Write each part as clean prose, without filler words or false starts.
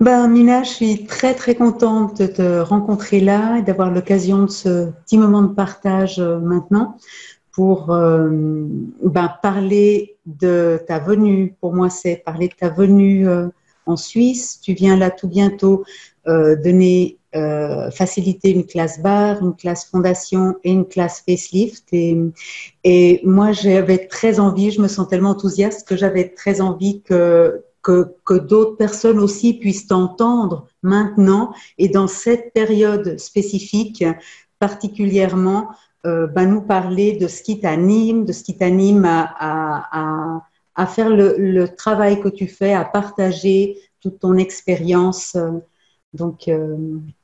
Ben, Mina, je suis très très contente de te rencontrer là et d'avoir l'occasion de ce petit moment de partage maintenant pour parler de ta venue. Pour moi, c'est parler de ta venue en Suisse. Tu viens là tout bientôt faciliter une classe bar, une classe fondation et une classe facelift. Et moi, j'avais très envie, je me sens tellement enthousiaste que j'avais très envie que d'autres personnes aussi puissent t'entendre maintenant et dans cette période spécifique particulièrement nous parler de ce qui t'anime, de ce qui t'anime à faire le travail que tu fais, à partager toute ton expérience. Donc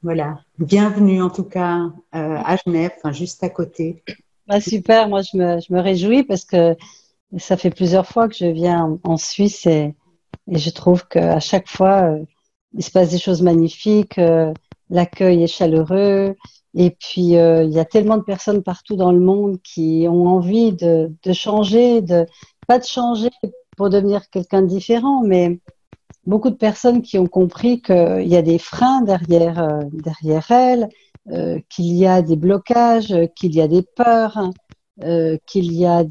voilà, bienvenue en tout cas à Genève, enfin, juste à côté. Ah, super, moi je me réjouis parce que ça fait plusieurs fois que je viens en Suisse et je trouve qu'à chaque fois il se passe des choses magnifiques, l'accueil est chaleureux et puis il y a tellement de personnes partout dans le monde qui ont envie de changer, pas de changer pour devenir quelqu'un de différent, mais beaucoup de personnes qui ont compris qu'il y a des freins derrière elles, qu'il y a des blocages, qu'il y a des peurs, qu'il y a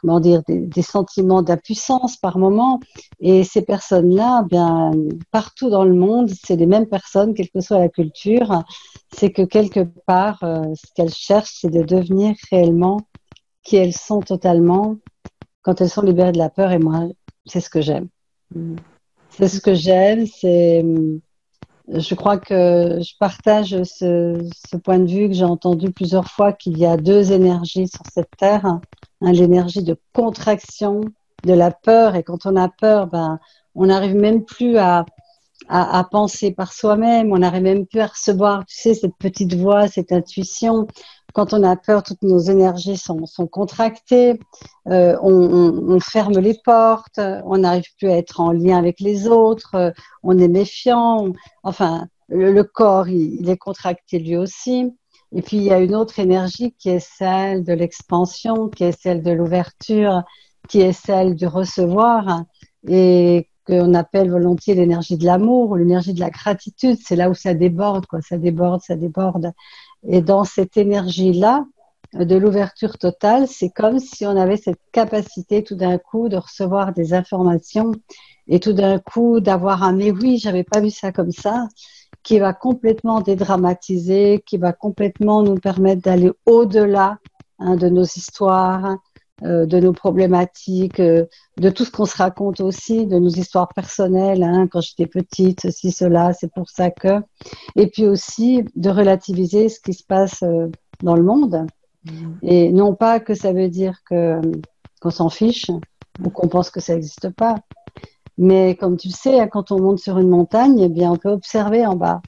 comment dire, des sentiments d'impuissance par moment. Et ces personnes-là, bien, partout dans le monde, c'est les mêmes personnes, quelle que soit la culture. C'est que quelque part, ce qu'elles cherchent, c'est de devenir réellement qui elles sont totalement quand elles sont libérées de la peur. Et moi, c'est ce que j'aime. Mm. C'est ce que j'aime, je crois que je partage ce point de vue que j'ai entendu plusieurs fois qu'il y a deux énergies sur cette terre, hein, l'énergie de contraction, de la peur, et quand on a peur, ben, on n'arrive même plus à penser par soi-même, on n'arrive même plus à recevoir, tu sais, cette petite voix, cette intuition. Quand on a peur, toutes nos énergies sont contractées, on ferme les portes, on n'arrive plus à être en lien avec les autres, on est méfiant, enfin, le corps, il est contracté lui aussi. Et puis, il y a une autre énergie qui est celle de l'expansion, qui est celle de l'ouverture, qui est celle du recevoir. Et qu'on appelle volontiers l'énergie de l'amour ou l'énergie de la gratitude. C'est là où ça déborde, quoi. Ça déborde, ça déborde. Et dans cette énergie-là, de l'ouverture totale, c'est comme si on avait cette capacité tout d'un coup de recevoir des informations et tout d'un coup d'avoir un mais oui, j'avais pas vu ça comme ça, qui va complètement dédramatiser, qui va complètement nous permettre d'aller au-delà de nos histoires, de nos problématiques, de tout ce qu'on se raconte aussi, de nos histoires personnelles, hein, quand j'étais petite, ceci, cela, c'est pour ça que. Et puis aussi de relativiser ce qui se passe dans le monde. Et non pas que ça veut dire qu'on s'en fiche ou qu'on pense que ça n'existe pas. Mais comme tu le sais, hein, quand on monte sur une montagne, eh bien, on peut observer en bas.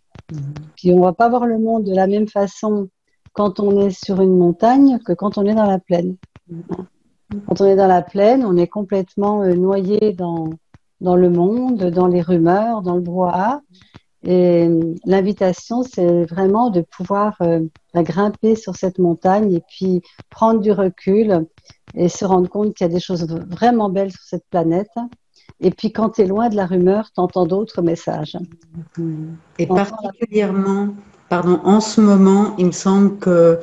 Puis on ne va pas voir le monde de la même façon quand on est sur une montagne que quand on est dans la plaine. Quand on est dans la plaine, on est complètement noyé dans le monde, dans les rumeurs, dans le brouhaha. Et l'invitation, c'est vraiment de pouvoir grimper sur cette montagne et puis prendre du recul et se rendre compte qu'il y a des choses vraiment belles sur cette planète. Et puis quand tu es loin de la rumeur, tu entends d'autres messages. Et particulièrement, pardon, en ce moment, il me semble que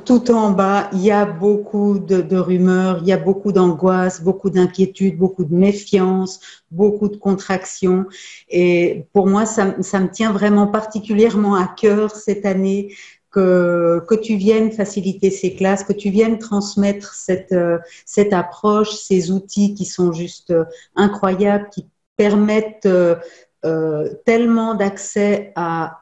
tout en bas, il y a beaucoup de rumeurs, il y a beaucoup d'angoisse, beaucoup d'inquiétude, beaucoup de méfiance, beaucoup de contraction. Et pour moi, ça me tient vraiment particulièrement à cœur cette année que tu viennes faciliter ces classes, que tu viennes transmettre cette approche, ces outils qui sont juste incroyables, qui permettent tellement d'accès à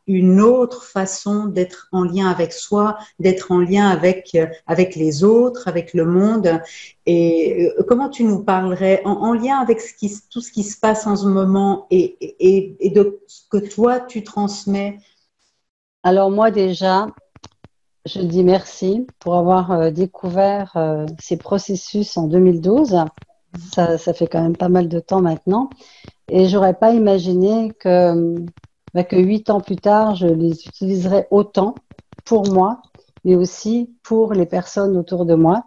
une autre façon d'être en lien avec soi, d'être en lien avec les autres, avec le monde. Et comment tu nous parlerais en lien avec tout ce qui se passe en ce moment et de ce que toi, tu transmets? Alors moi déjà, je dis merci pour avoir découvert ces processus en 2012. Ça fait quand même pas mal de temps maintenant. Et j'aurais pas imaginé que 8 ans plus tard, je les utiliserais autant pour moi, mais aussi pour les personnes autour de moi.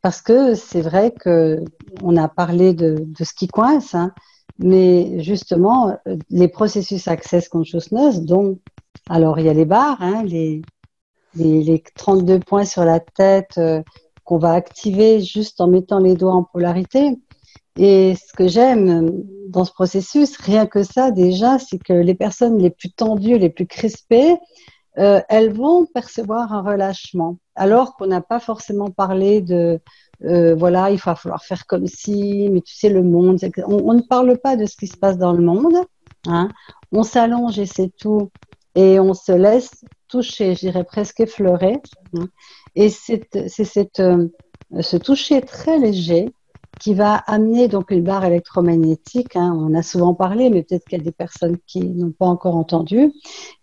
Parce que c'est vrai que on a parlé de ce qui coince, hein, Mais justement, les processus Access Consciousness, dont, alors il y a les barres, hein, les 32 points sur la tête qu'on va activer juste en mettant les doigts en polarité. Et ce que j'aime dans ce processus, rien que ça déjà, c'est que les personnes les plus tendues, les plus crispées, elles vont percevoir un relâchement, alors qu'on n'a pas forcément parlé de voilà, il va falloir faire comme si, mais tu sais, le monde, on ne parle pas de ce qui se passe dans le monde, hein. On s'allonge et c'est tout, et on se laisse toucher, je dirais presque effleurer, hein. Et ce toucher très léger qui va amener donc une barre électromagnétique, hein, on en a souvent parlé, mais peut-être qu'il y a des personnes qui n'ont pas encore entendu,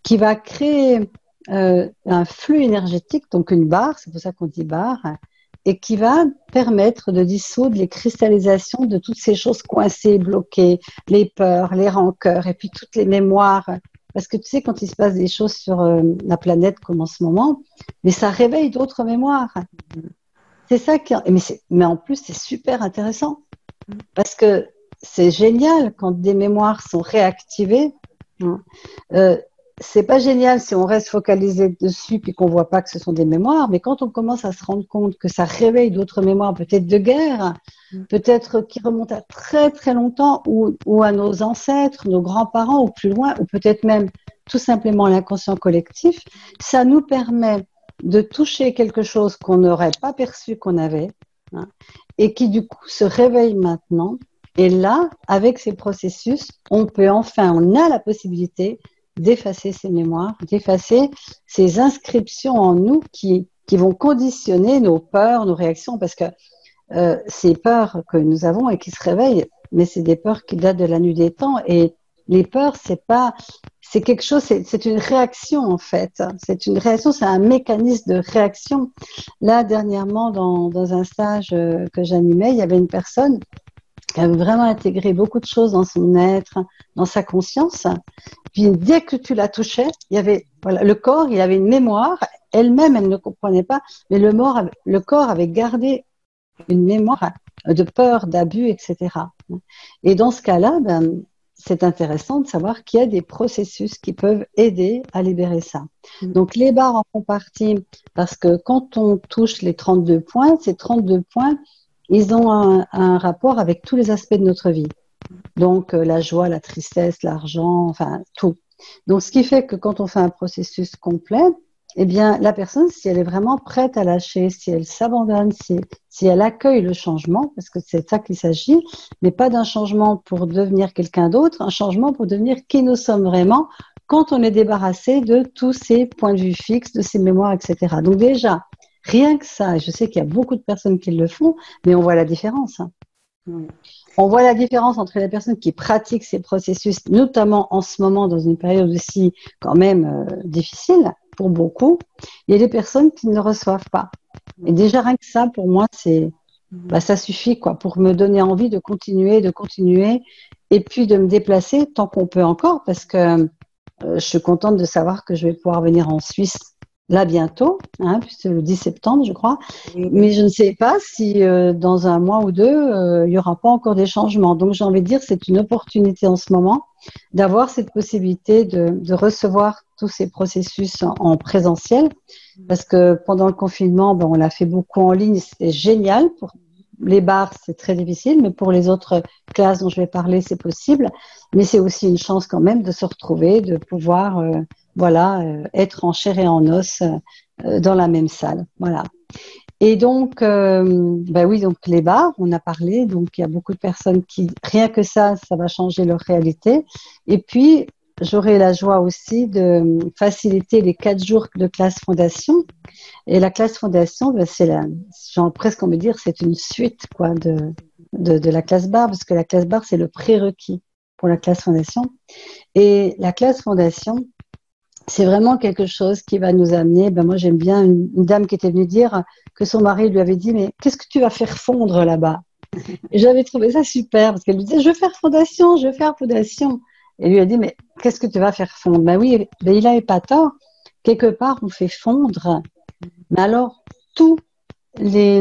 qui va créer un flux énergétique, donc une barre, c'est pour ça qu'on dit barre, et qui va permettre de dissoudre les cristallisations de toutes ces choses coincées, bloquées, les peurs, les rancœurs, et puis toutes les mémoires. Parce que tu sais, quand il se passe des choses sur la planète comme en ce moment, mais ça réveille d'autres mémoires. C'est ça qui, mais en plus, c'est super intéressant parce que c'est génial quand des mémoires sont réactivées. Hein. C'est pas génial si on reste focalisé dessus puis qu'on voit pas que ce sont des mémoires, mais quand on commence à se rendre compte que ça réveille d'autres mémoires, peut-être de guerre, peut-être qui remontent à très très longtemps ou à nos ancêtres, nos grands-parents ou plus loin, ou peut-être même tout simplement l'inconscient collectif, ça nous permet de toucher quelque chose qu'on n'aurait pas perçu qu'on avait, hein, et qui du coup se réveille maintenant. Et là, avec ces processus, on a la possibilité d'effacer ces mémoires, d'effacer ces inscriptions en nous qui vont conditionner nos peurs, nos réactions, parce que ces peurs que nous avons et qui se réveillent, mais c'est des peurs qui datent de la nuit des temps. Et les peurs, c'est quelque chose, c'est une réaction en fait. C'est une réaction, c'est un mécanisme de réaction. Là, dernièrement, dans un stage que j'animais, il y avait une personne qui avait vraiment intégré beaucoup de choses dans son être, dans sa conscience. Puis dès que tu la touchais, il y avait le corps, il avait une mémoire. Elle-même, elle ne comprenait pas, mais le corps avait gardé une mémoire de peur, d'abus, etc. Et dans ce cas-là, c'est intéressant de savoir qu'il y a des processus qui peuvent aider à libérer ça. Donc les barres en font partie parce que quand on touche les 32 points, ces 32 points, ils ont un rapport avec tous les aspects de notre vie. Donc la joie, la tristesse, l'argent, enfin tout. Donc ce qui fait que quand on fait un processus complet, eh bien la personne, si elle est vraiment prête à lâcher, si elle s'abandonne, si elle accueille le changement, parce que c'est ça qu'il s'agit, mais pas d'un changement pour devenir quelqu'un d'autre, un changement pour devenir qui nous sommes vraiment quand on est débarrassé de tous ces points de vue fixes, de ces mémoires, etc. Donc déjà, rien que ça, et je sais qu'il y a beaucoup de personnes qui le font, mais on voit la différence. Hein. Oui. On voit la différence entre les personnes qui pratiquent ces processus, notamment en ce moment dans une période aussi quand même difficile pour beaucoup, et les personnes qui ne le reçoivent pas. Et déjà rien que ça, pour moi, ça suffit quoi, pour me donner envie de continuer, et puis de me déplacer tant qu'on peut encore, parce que je suis contente de savoir que je vais pouvoir venir en Suisse là bientôt, hein, puisque le 10 septembre, je crois. Oui. Mais je ne sais pas si dans un mois ou deux, il n'y aura pas encore des changements. Donc, j'ai envie de dire, c'est une opportunité en ce moment d'avoir cette possibilité de recevoir tous ces processus en présentiel. Parce que pendant le confinement, on l'a fait beaucoup en ligne. C'était génial. Pour les bars, c'est très difficile. Mais pour les autres classes dont je vais parler, c'est possible. Mais c'est aussi une chance quand même de se retrouver, de pouvoir... être en chair et en os dans la même salle. Voilà. Et donc, oui, donc les bars, on a parlé, donc il y a beaucoup de personnes qui, rien que ça va changer leur réalité. Et puis, j'aurai la joie aussi de faciliter les 4 jours de classe fondation. Et la classe fondation, genre presque on peut dire, c'est une suite quoi de la classe bar, parce que la classe bar, c'est le prérequis pour la classe fondation. Et la classe fondation, c'est vraiment quelque chose qui va nous amener. Moi, j'aime bien une dame qui était venue dire que son mari lui avait dit « Mais qu'est-ce que tu vas faire fondre là-bas ?» Et j'avais trouvé ça super parce qu'elle lui disait « Je veux faire fondation, je veux faire fondation. » Et lui a dit « Mais qu'est-ce que tu vas faire fondre ?» Oui, il n'avait pas tort. Quelque part, on fait fondre. Mais alors, tous les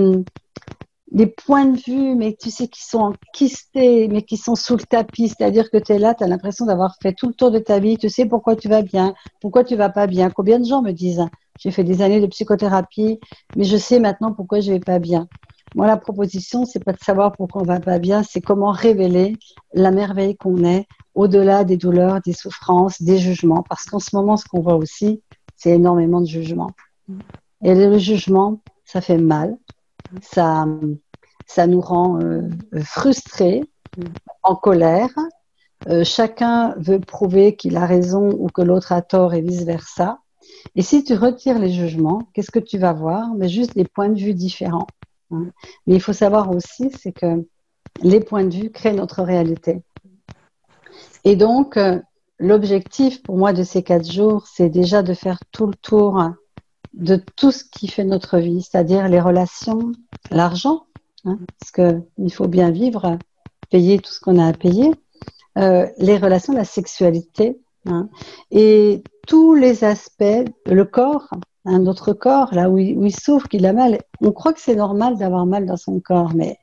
des points de vue, mais tu sais, qui sont enquistés, mais qui sont sous le tapis. C'est-à-dire que tu es là, tu as l'impression d'avoir fait tout le tour de ta vie. Tu sais pourquoi tu vas bien, pourquoi tu vas pas bien. Combien de gens me disent, j'ai fait des années de psychothérapie, mais je sais maintenant pourquoi je vais pas bien. Moi, la proposition, c'est pas de savoir pourquoi on va pas bien, c'est comment révéler la merveille qu'on est au-delà des douleurs, des souffrances, des jugements. Parce qu'en ce moment, ce qu'on voit aussi, c'est énormément de jugements. Et le jugement, ça fait mal. Ça, ça nous rend frustrés, en colère. Chacun veut prouver qu'il a raison ou que l'autre a tort et vice-versa. Et si tu retires les jugements, qu'est-ce que tu vas voir? Mais juste des points de vue différents. Hein. Mais il faut savoir aussi, c'est que les points de vue créent notre réalité. Et donc, l'objectif pour moi de ces 4 jours, c'est déjà de faire tout le tour de tout ce qui fait notre vie, c'est-à-dire les relations, l'argent, hein, parce qu'il faut bien vivre, payer tout ce qu'on a à payer, les relations, la sexualité, hein, et tous les aspects, le corps, hein, notre corps, là où il souffre, qu'il a mal. On croit que c'est normal d'avoir mal dans son corps, mais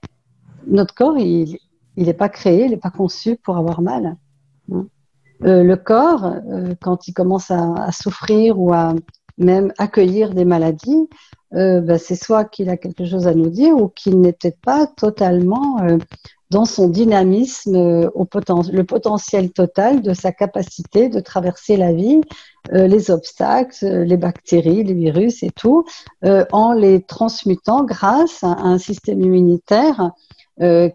notre corps, il n'est pas créé, il n'est pas conçu pour avoir mal. Hein. Le corps, quand il commence à souffrir ou à même accueillir des maladies, c'est soit qu'il a quelque chose à nous dire ou qu'il n'est peut-être pas totalement dans son dynamisme, le potentiel total de sa capacité de traverser la vie, les obstacles, les bactéries, les virus et tout, en les transmutant grâce à un système immunitaire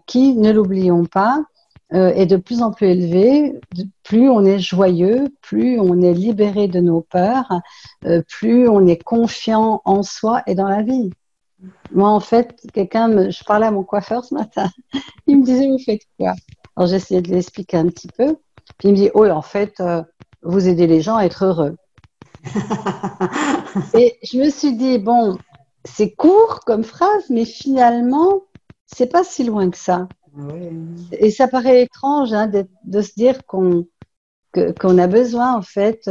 qui, ne l'oublions pas, est de plus en plus élevé. Plus on est joyeux, plus on est libéré de nos peurs, plus on est confiant en soi et dans la vie. Moi, en fait, je parlais à mon coiffeur ce matin, il me disait, vous faites quoi? Alors, j'essayais de l'expliquer un petit peu. Puis il me dit, oh, en fait, vous aidez les gens à être heureux. Et je me suis dit, bon, c'est court comme phrase, mais finalement, c'est pas si loin que ça. Oui. Et ça paraît étrange hein, de se dire qu'on a besoin, en fait,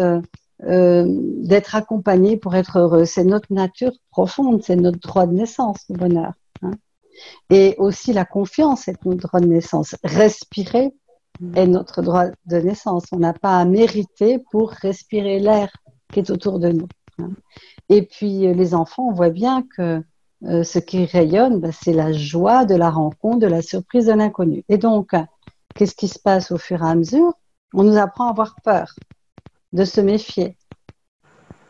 d'être accompagné pour être heureux. C'est notre nature profonde, c'est notre droit de naissance, le bonheur. Hein. Et aussi la confiance est notre droit de naissance. Respirer est notre droit de naissance. On n'a pas à mériter pour respirer l'air qui est autour de nous. Hein. Et puis les enfants, on voit bien que ce qui rayonne, c'est la joie de la rencontre, de la surprise de l'inconnu. Et donc, qu'est-ce qui se passe au fur et à mesure? On nous apprend à avoir peur, de se méfier,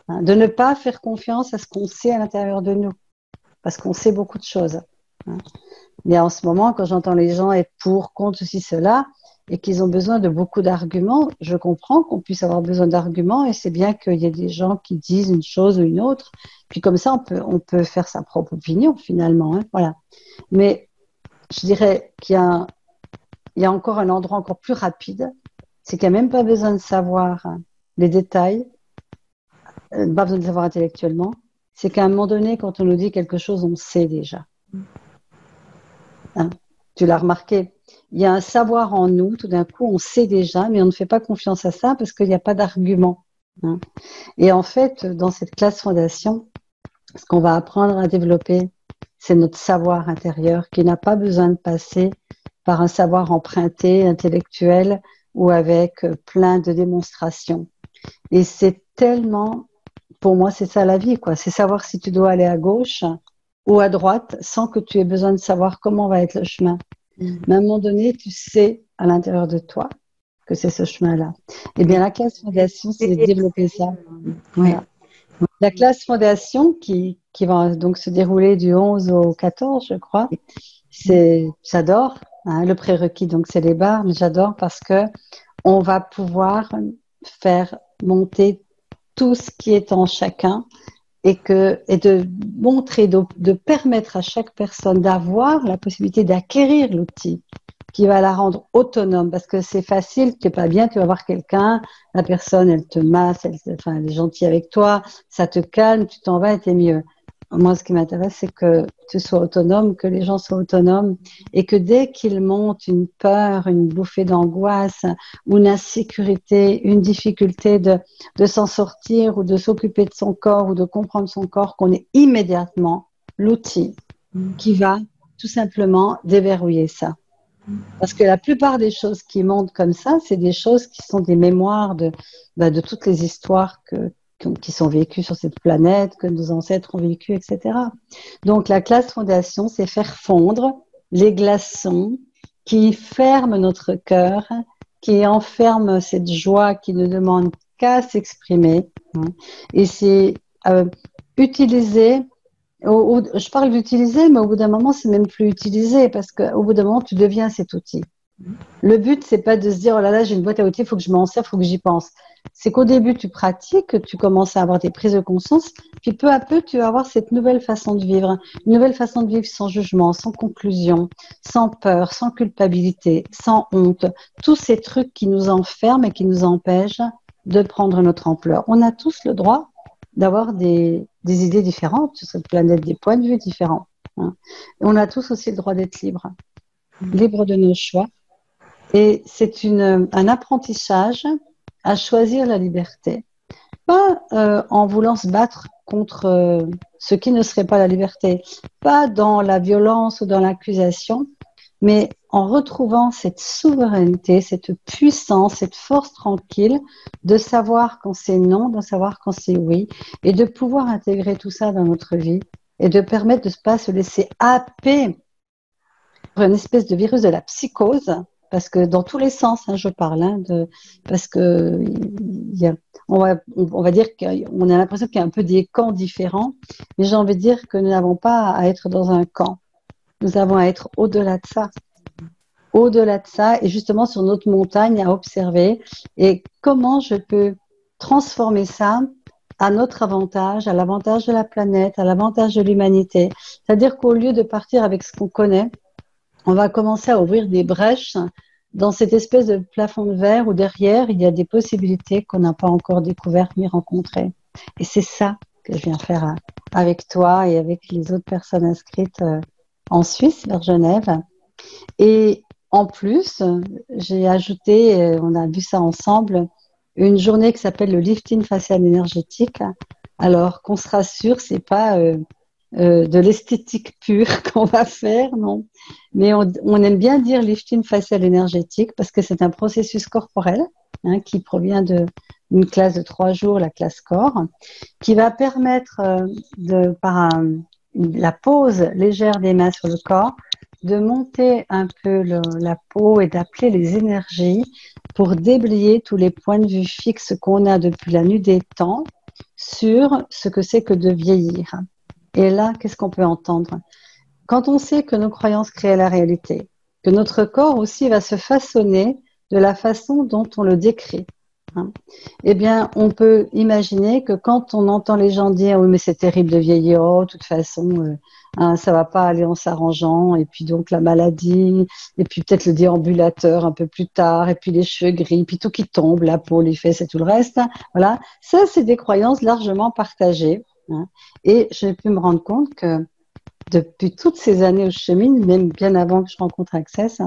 hein, de ne pas faire confiance à ce qu'on sait à l'intérieur de nous, parce qu'on sait beaucoup de choses. Hein. Mais en ce moment, quand j'entends les gens être pour, contre ceci, cela, et qu'ils ont besoin de beaucoup d'arguments, je comprends qu'on puisse avoir besoin d'arguments, et c'est bien qu'il y ait des gens qui disent une chose ou une autre, puis comme ça, on peut faire sa propre opinion, finalement. Hein, voilà. Mais je dirais qu'il y a encore un endroit encore plus rapide, c'est qu'il n'y a même pas besoin de savoir les détails, pas besoin de savoir intellectuellement, c'est qu'à un moment donné, quand on nous dit quelque chose, on sait déjà. Hein, tu l'as remarqué. Il y a un savoir en nous, tout d'un coup, on sait déjà, mais on ne fait pas confiance à ça parce qu'il n'y a pas d'argument. Hein. Et en fait, dans cette classe fondation, ce qu'on va apprendre à développer, c'est notre savoir intérieur qui n'a pas besoin de passer par un savoir emprunté, intellectuel ou avec plein de démonstrations. Et c'est tellement, pour moi, c'est ça la vie, quoi. C'est savoir si tu dois aller à gauche ou à droite sans que tu aies besoin de savoir comment va être le chemin. Mais à un moment donné, tu sais à l'intérieur de toi que c'est ce chemin-là. Eh bien, la classe fondation, c'est de développer ça. Oui. Voilà. La classe fondation qui va donc se dérouler du 11 au 14, je crois, j'adore. Hein, le prérequis, donc c'est les barres, mais j'adore parce que on va pouvoir faire monter tout ce qui est en chacun et de montrer, de permettre à chaque personne d'avoir la possibilité d'acquérir l'outil qui va la rendre autonome, parce que c'est facile, tu n'es pas bien, tu vas voir quelqu'un, la personne, elle te masse, elle est gentille avec toi, ça te calme, tu t'en vas et t'es mieux. Moi, ce qui m'intéresse, c'est que tu sois autonome, que les gens soient autonomes, et que dès qu'ils montent une peur, une bouffée d'angoisse, ou une insécurité, une difficulté de s'en sortir, ou de s'occuper de son corps, ou de comprendre son corps, qu'on ait immédiatement l'outil qui va tout simplement déverrouiller ça. Parce que la plupart des choses qui montent comme ça, c'est des choses qui sont des mémoires de toutes les histoires qui sont vécues sur cette planète, que nos ancêtres ont vécues, etc. Donc la classe fondation, c'est faire fondre les glaçons qui ferment notre cœur, qui enferment cette joie qui ne demande qu'à s'exprimer. Et c'est utiliser. Je parle d'utiliser, mais au bout d'un moment, c'est même plus utilisé parce qu'au bout d'un moment, tu deviens cet outil. Le but, c'est pas de se dire, oh là là, j'ai une boîte à outils, il faut que je m'en sers, il faut que j'y pense. C'est qu'au début, tu pratiques, tu commences à avoir des prises de conscience, puis peu à peu, tu vas avoir cette nouvelle façon de vivre. Une nouvelle façon de vivre sans jugement, sans conclusion, sans peur, sans culpabilité, sans honte. Tous ces trucs qui nous enferment et qui nous empêchent de prendre notre ampleur. On a tous le droit d'avoir des idées différentes sur cette planète, des points de vue différents. Hein. Et on a tous aussi le droit d'être libre, libre de nos choix. Et c'est un apprentissage à choisir la liberté. Pas en voulant se battre contre ce qui ne serait pas la liberté, pas dans la violence ou dans l'accusation, mais en retrouvant cette souveraineté, cette puissance, cette force tranquille de savoir quand c'est non, de savoir quand c'est oui, et de pouvoir intégrer tout ça dans notre vie et de permettre de ne pas se laisser happer par une espèce de virus de la psychose, parce que dans tous les sens, hein, je parle, parce que on va dire qu'on a l'impression qu'il y a un peu des camps différents, mais j'ai envie de dire que nous n'avons pas à être dans un camp. Nous avons à être au-delà de ça. Au-delà de ça, et justement sur notre montagne à observer, et comment je peux transformer ça à notre avantage, à l'avantage de la planète, à l'avantage de l'humanité. C'est-à-dire qu'au lieu de partir avec ce qu'on connaît, on va commencer à ouvrir des brèches dans cette espèce de plafond de verre où derrière, il y a des possibilités qu'on n'a pas encore découvertes ni rencontrées. Et c'est ça que je viens faire avec toi et avec les autres personnes inscrites en Suisse, vers Genève. Et en plus, j'ai ajouté, on a vu ça ensemble, une journée qui s'appelle le lifting facial énergétique. Alors qu'on se rassure, c'est pas de l'esthétique pure qu'on va faire, non. Mais on aime bien dire lifting facial énergétique parce que c'est un processus corporel qui provient d'une classe de 3 jours, la classe corps, qui va permettre par la pose légère des mains sur le corps, de monter un peu la peau et d'appeler les énergies pour déblayer tous les points de vue fixes qu'on a depuis la nuit des temps sur ce que c'est que de vieillir. Et là, qu'est-ce qu'on peut entendre? Quand on sait que nos croyances créent la réalité, que notre corps aussi va se façonner de la façon dont on le décrit, eh bien, on peut imaginer que quand on entend les gens dire « oui, mais c'est terrible de vieillir, oh, de toute façon, ça va pas aller en s'arrangeant, et puis donc la maladie, et puis peut-être le déambulateur un peu plus tard, et puis les cheveux gris, puis tout qui tombe, la peau, les fesses et tout le reste. » Voilà, ça, c'est des croyances largement partagées. Et j'ai pu me rendre compte que depuis toutes ces années où je chemine, même bien avant que je rencontre Access,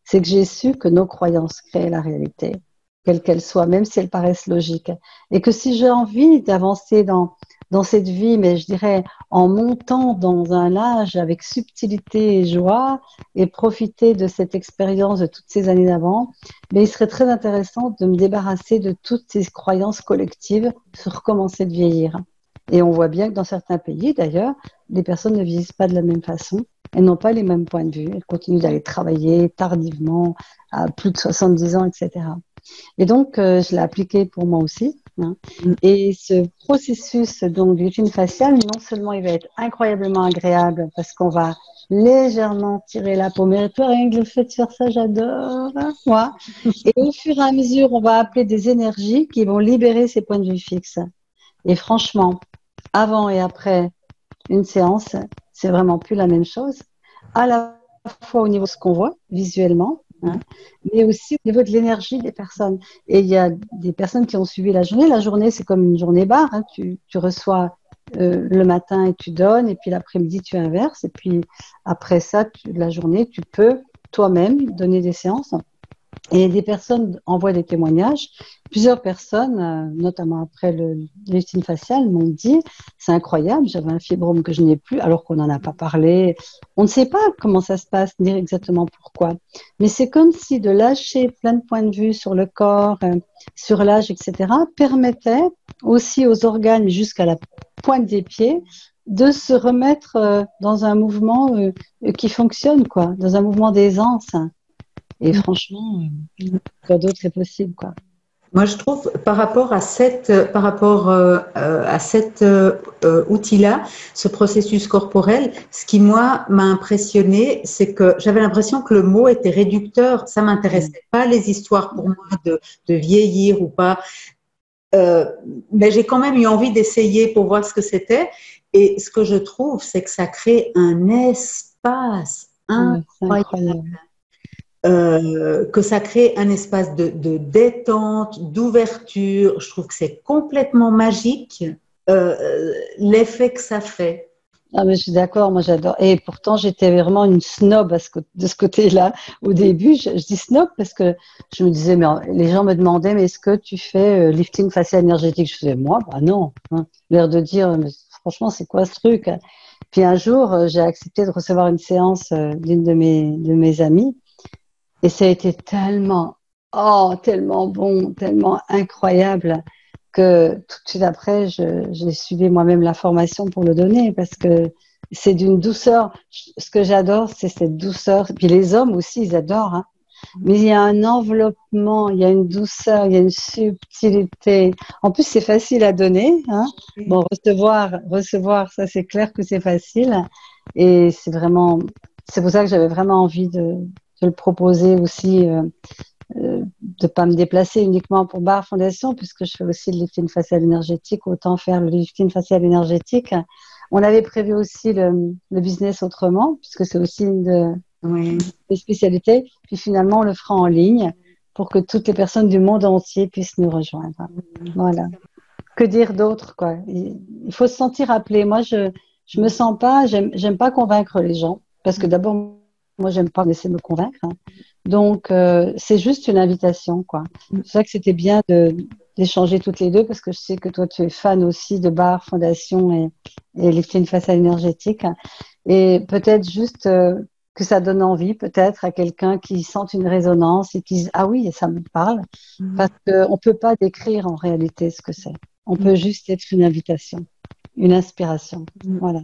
c'est que j'ai su que nos croyances créent la réalité, quelle qu'elle soit, même si elles paraissent logiques. Et que si j'ai envie d'avancer dans cette vie, mais je dirais en montant dans un âge avec subtilité et joie, et profiter de cette expérience de toutes ces années d'avant, mais il serait très intéressant de me débarrasser de toutes ces croyances collectives sur recommencer de vieillir. Et on voit bien que dans certains pays, d'ailleurs, les personnes ne vieillissent pas de la même façon. Elles n'ont pas les mêmes points de vue. Elles continuent d'aller travailler tardivement, à plus de 70 ans, etc. Et donc, je l'ai appliqué pour moi aussi. Et ce processus donc, du lifting facial, non seulement il va être incroyablement agréable parce qu'on va légèrement tirer la peau, mais toi, rien que le fait de faire ça, j'adore. Moi. Et au fur et à mesure, on va appeler des énergies qui vont libérer ces points de vue fixes. Et franchement, avant et après une séance, c'est vraiment plus la même chose. À la fois au niveau de ce qu'on voit visuellement, mais aussi au niveau de l'énergie des personnes. Et il y a des personnes qui ont suivi la journée. La journée, c'est comme une journée barre. Tu reçois le matin et tu donnes, et puis l'après-midi, tu inverses. Et puis après ça, la journée, tu peux toi-même donner des séances. Et des personnes envoient des témoignages. Plusieurs personnes, notamment après le lifting facial, m'ont dit, c'est incroyable, j'avais un fibrome que je n'ai plus, alors qu'on n'en a pas parlé. On ne sait pas comment ça se passe, ni exactement pourquoi. Mais c'est comme si de lâcher plein de points de vue sur le corps, sur l'âge, etc., permettait aussi aux organes jusqu'à la pointe des pieds de se remettre dans un mouvement qui fonctionne, quoi, dans un mouvement d'aisance. Et franchement, quoi d'autre est possible, quoi. Moi, je trouve par rapport à cet outil-là, ce processus corporel, ce qui moi m'a impressionné, c'est que j'avais l'impression que le mot était réducteur. Ça m'intéressait pas les histoires pour moi de vieillir ou pas. Mais j'ai quand même eu envie d'essayer pour voir ce que c'était. Et ce que je trouve, c'est que ça crée un espace Ouais, c'est incroyable. incroyable. Que ça crée un espace de détente, d'ouverture. Je trouve que c'est complètement magique l'effet que ça fait. Ah, mais je suis d'accord, moi j'adore. Et pourtant, j'étais vraiment une snob de ce côté-là. Au début, je dis snob parce que je me disais, mais les gens me demandaient, mais est-ce que tu fais lifting facial énergétique? Je faisais, moi, bah non. Hein. L'air de dire, mais franchement, c'est quoi ce truc? Puis un jour, j'ai accepté de recevoir une séance d'une de mes amies. Et ça a été tellement, oh, tellement bon, tellement incroyable que tout de suite après, j'ai suivi moi-même la formation pour le donner parce que c'est d'une douceur. Ce que j'adore, c'est cette douceur. Puis les hommes aussi, ils adorent. Hein. Mais il y a un enveloppement, il y a une douceur, il y a une subtilité. En plus, c'est facile à donner. Hein. Bon, recevoir, ça c'est clair que c'est facile. Et c'est pour ça que j'avais vraiment envie de le proposer aussi, de pas me déplacer uniquement pour Barre Fondation, puisque je fais aussi le lifting facial énergétique, autant faire le lifting facial énergétique. On avait prévu aussi le business autrement, puisque c'est aussi des spécialités. Puis finalement, on le fera en ligne pour que toutes les personnes du monde entier puissent nous rejoindre. Voilà. Que dire d'autre, quoi. Il faut se sentir appelé. Moi, je me sens pas, j'aime pas convaincre les gens, parce que d'abord, moi, j'aime pas laisser me convaincre. Hein. Donc, c'est juste une invitation, quoi. C'est pour ça que c'était bien d'échanger toutes les deux, parce que je sais que toi, tu es fan aussi de Barre Fondation et lifting facial énergétique. Et peut-être juste que ça donne envie, peut-être, à quelqu'un qui sente une résonance et qui dise, ah oui, ça me parle. Parce qu'on peut pas décrire en réalité ce que c'est. On peut juste être une invitation, une inspiration. Voilà.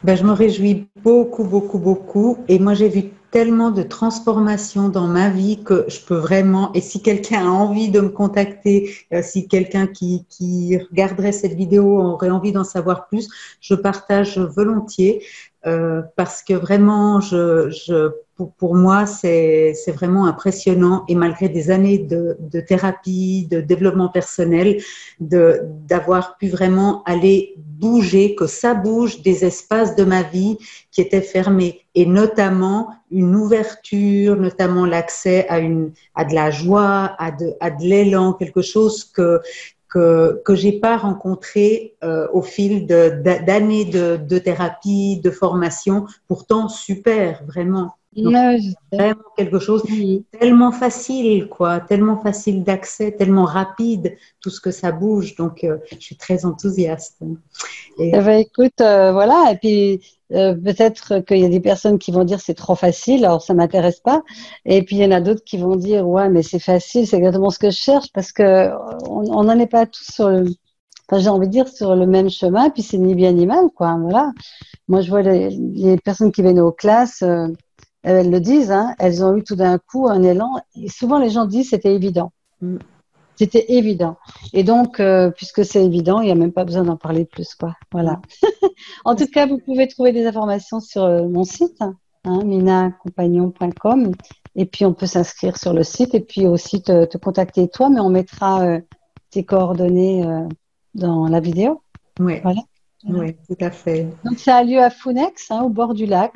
Ben, je me réjouis beaucoup, beaucoup, beaucoup. Et moi, j'ai vu tellement de transformations dans ma vie que je peux vraiment, et si quelqu'un a envie de me contacter, si quelqu'un qui regarderait cette vidéo aurait envie d'en savoir plus, je partage volontiers parce que vraiment, pour moi, c'est vraiment impressionnant et malgré des années de thérapie, de développement personnel, d'avoir pu vraiment aller bouger, que ça bouge des espaces de ma vie qui étaient fermés et notamment une ouverture, notamment l'accès à de la joie, à de l'élan, quelque chose que j'ai pas rencontré au fil d'années de thérapie, de formation, pourtant super, vraiment. Donc, vraiment quelque chose tellement facile, quoi, tellement facile d'accès, tellement rapide, tout ce que ça bouge. Donc, je suis très enthousiaste. Eh ben, écoute, voilà. Et puis, peut-être qu'il y a des personnes qui vont dire c'est trop facile, alors ça m'intéresse pas. Et puis, il y en a d'autres qui vont dire ouais, mais c'est facile, c'est exactement ce que je cherche parce que on n'en est pas tous enfin, j'ai envie de dire sur le même chemin. Puis, c'est ni bien ni mal, quoi. Voilà. Moi, je vois les personnes qui viennent aux classes. Elles le disent, hein, elles ont eu tout d'un coup un élan. Et souvent, les gens disent c'était évident. C'était évident. Et donc, puisque c'est évident, il n'y a même pas besoin d'en parler plus, quoi. Voilà. En tout cas, vous pouvez trouver des informations sur mon site, hein, minacompagnon.com. Et puis, on peut s'inscrire sur le site et puis aussi te contacter toi, mais on mettra tes coordonnées dans la vidéo. Oui, voilà. Oui, tout à fait. Donc, ça a lieu à Founex, hein, au bord du lac.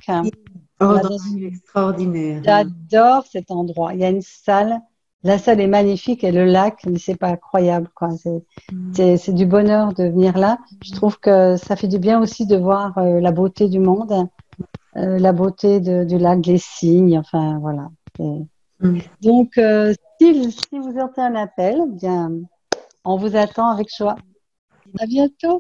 Oh, extraordinaire. J'adore cet endroit. Il y a une salle. La salle est magnifique et le lac, mais c'est pas incroyable, quoi. C'est du bonheur de venir là. Je trouve que ça fait du bien aussi de voir la beauté du monde, la beauté du lac, les cygnes. Enfin, voilà. Mm. Donc, si vous entendez un appel, bien, on vous attend avec joie. À bientôt.